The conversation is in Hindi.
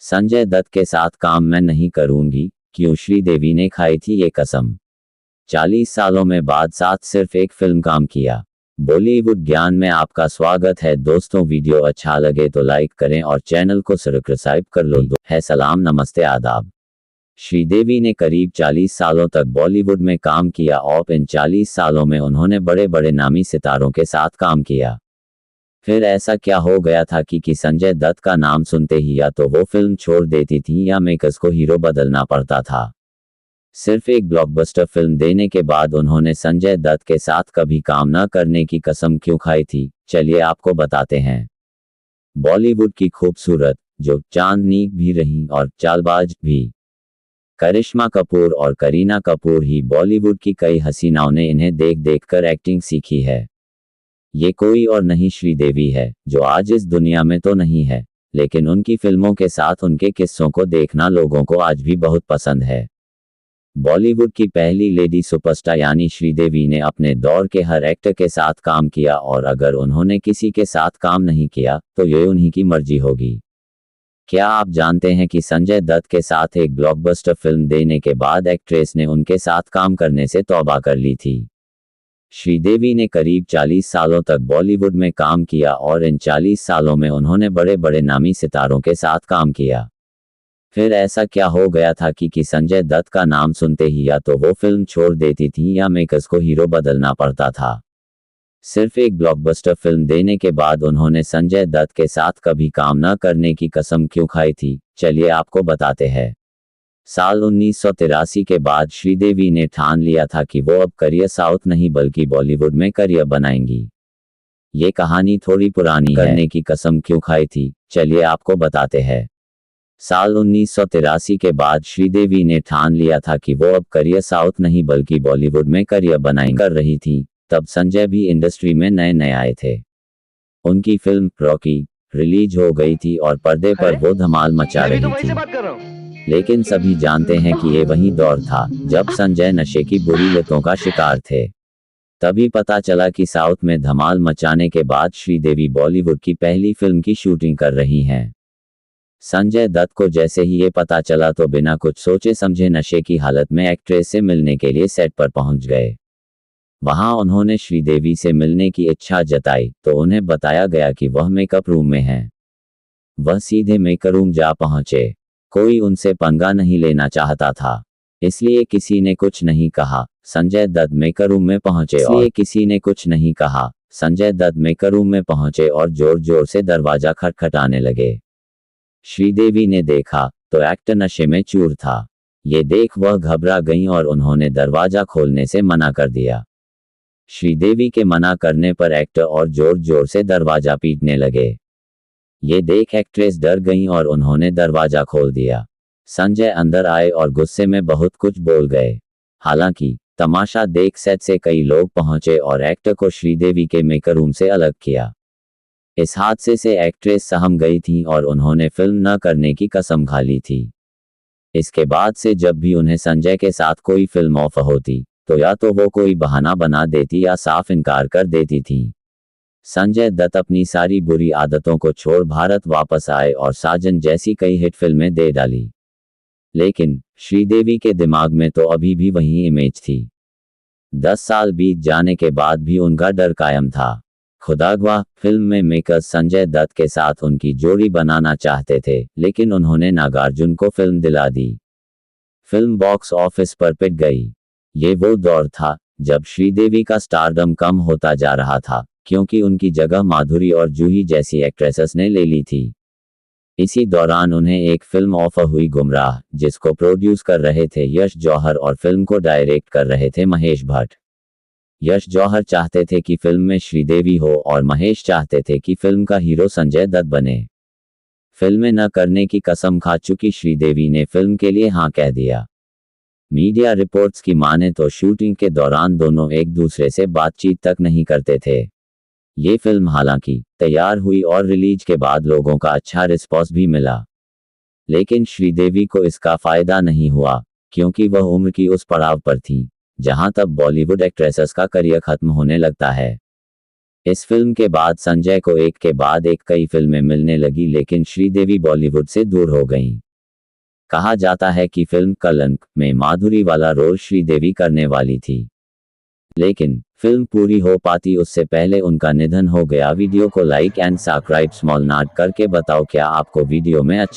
संजय दत्त के साथ काम मैं नहीं करूंगी, क्यों श्रीदेवी ने खाई थी ये कसम। 40 सालों में बाद साथ सिर्फ एक फिल्म काम किया। बॉलीवुड ज्ञान में आपका स्वागत है दोस्तों। वीडियो अच्छा लगे तो लाइक करें और चैनल को सब्सक्राइब कर लो। है सलाम नमस्ते आदाब। श्रीदेवी ने करीब 40 सालों तक बॉलीवुड में काम किया और इन 40 सालों में उन्होंने बड़े बड़े नामी सितारों के साथ काम किया। फिर ऐसा क्या हो गया था कि संजय दत्त का नाम सुनते ही या तो वो फिल्म छोड़ देती थी या मेकर्स को हीरो बदलना पड़ता था। सिर्फ एक ब्लॉकबस्टर फिल्म देने के बाद उन्होंने संजय दत्त के साथ कभी काम न करने की कसम क्यों खाई थी, चलिए आपको बताते हैं। बॉलीवुड की खूबसूरत, जो चांदनी भी रही और चालबाज भी, करिश्मा कपूर और करीना कपूर ही बॉलीवुड की कई हसीनाओं ने इन्हें देख देख कर एक्टिंग सीखी है। ये कोई और नहीं श्रीदेवी है, जो आज इस दुनिया में तो नहीं है, लेकिन उनकी फिल्मों के साथ उनके किस्सों को देखना लोगों को आज भी बहुत पसंद है। बॉलीवुड की पहली लेडी सुपरस्टार यानी श्रीदेवी ने अपने दौर के हर एक्टर के साथ काम किया और अगर उन्होंने किसी के साथ काम नहीं किया तो ये उन्हीं की मर्जी होगी। क्या आप जानते हैं कि संजय दत्त के साथ एक ब्लॉकबस्टर फिल्म देने के बाद एक्ट्रेस ने उनके साथ काम करने से तौबा कर ली थी। श्रीदेवी ने करीब 40 सालों तक बॉलीवुड में काम किया और इन 40 सालों में उन्होंने बड़े बड़े नामी सितारों के साथ काम किया। फिर ऐसा क्या हो गया था कि संजय दत्त का नाम सुनते ही या तो वो फिल्म छोड़ देती थी या मेकर्स को हीरो बदलना पड़ता था। सिर्फ एक ब्लॉकबस्टर फिल्म देने के बाद उन्होंने संजय दत्त के साथ कभी काम न करने की कसम क्यों खाई थी, चलिए आपको बताते हैं। साल 1983 के बाद श्रीदेवी ने ठान लिया था कि वो अब करियर साउथ नहीं बल्कि बॉलीवुड में करियर बनाएंगी। ये कहानी थोड़ी पुरानी है। करने की कसम क्यों खाई थी, चलिए आपको बताते हैं। साल 1983 के बाद श्रीदेवी ने ठान लिया था कि वो अब करियर साउथ नहीं बल्कि बॉलीवुड में करियर बनाएंगी। कर रही थी, तब संजय भी इंडस्ट्री में नए नए आए थे। उनकी फिल्म रॉकी रिलीज हो गई थी और पर्दे पर वो धमाल मचा रही थी। लेकिन सभी जानते हैं कि ये वही दौर था जब संजय नशे की बुरी लतों का शिकार थे। तभी पता चला कि साउथ में धमाल मचाने के बाद श्रीदेवी बॉलीवुड की पहली फिल्म की शूटिंग कर रही हैं। संजय दत्त को जैसे ही ये पता चला तो बिना कुछ सोचे समझे नशे की हालत में एक्ट्रेस से मिलने के लिए सेट पर पहुंच गए। वहां उन्होंने श्रीदेवी से मिलने की इच्छा जताई तो उन्हें बताया गया कि वह मेकअप रूम में हैं। वह सीधे मेकअप रूम जा पहुंचे। कोई उनसे पंगा नहीं लेना चाहता था, इसलिए किसी ने कुछ नहीं कहा। संजय दत्त मेकअप रूम में पहुंचे और किसी ने कुछ नहीं कहा। संजय दत्त मेकअप रूम में पहुंचे और जोर जोर से दरवाजा खटखटाने लगे। श्रीदेवी ने देखा तो एक्टर नशे में चूर था। ये देख वह घबरा गईं और उन्होंने दरवाजा खोलने से मना कर दिया। श्रीदेवी के मना करने पर एक्टर और जोर जोर से दरवाजा पीटने लगे। ये देख एक्ट्रेस डर गईं और उन्होंने दरवाजा खोल दिया। संजय अंदर आए और गुस्से में बहुत कुछ बोल गए। हालांकि तमाशा देख सेट से कई लोग पहुंचे और एक्टर को श्रीदेवी के मेकअप रूम से अलग किया। इस हादसे से एक्ट्रेस सहम गई थी और उन्होंने फिल्म न करने की कसम खा ली थी। इसके बाद से जब भी उन्हें संजय के साथ कोई फिल्म ऑफर होती तो या तो वो कोई बहाना बना देती या साफ इनकार कर देती थी। संजय दत्त अपनी सारी बुरी आदतों को छोड़ भारत वापस आए और साजन जैसी कई हिट फिल्में दे डाली। लेकिन श्रीदेवी के दिमाग में तो अभी भी वही इमेज थी। 10 साल बीत जाने के बाद भी उनका डर कायम था। खुदागवाह फिल्म में मेकर्स संजय दत्त के साथ उनकी जोड़ी बनाना चाहते थे, लेकिन उन्होंने नागार्जुन को फिल्म दिला दी। फिल्म बॉक्स ऑफिस पर पिट गई। ये वो दौर था जब श्रीदेवी का स्टारडम कम होता जा रहा था, क्योंकि उनकी जगह माधुरी और जूही जैसी एक्ट्रेसेस ने ले ली थी। इसी दौरान उन्हें एक फिल्म ऑफर हुई गुमराह, जिसको प्रोड्यूस कर रहे थे यश जौहर और फिल्म को डायरेक्ट कर रहे थे महेश भट्ट। यश जौहर चाहते थे कि फिल्म में श्रीदेवी हो और महेश चाहते थे कि फिल्म का हीरो संजय दत्त बने। फिल्में न करने की कसम खा चुकी श्रीदेवी ने फिल्म के लिए हाँ कह दिया। मीडिया रिपोर्ट्स की माने तो शूटिंग के दौरान दोनों एक दूसरे से बातचीत तक नहीं करते थे। ये फिल्म हालांकि तैयार हुई और रिलीज के बाद लोगों का अच्छा रिस्पॉन्स भी मिला, लेकिन श्रीदेवी को इसका फायदा नहीं हुआ, क्योंकि वह उम्र की उस पड़ाव पर थी जहां तब बॉलीवुड एक्ट्रेसेस का करियर खत्म होने लगता है। इस फिल्म के बाद संजय को एक के बाद एक कई फिल्में मिलने लगी, लेकिन श्रीदेवी बॉलीवुड से दूर हो गईं। कहा जाता है कि फिल्म कलंक में माधुरी वाला रोल श्रीदेवी करने वाली थी, लेकिन फिल्म पूरी हो पाती उससे पहले उनका निधन हो गया। वीडियो को like and subscribe small not करके बताओ क्या आपको वीडियो में अच्छा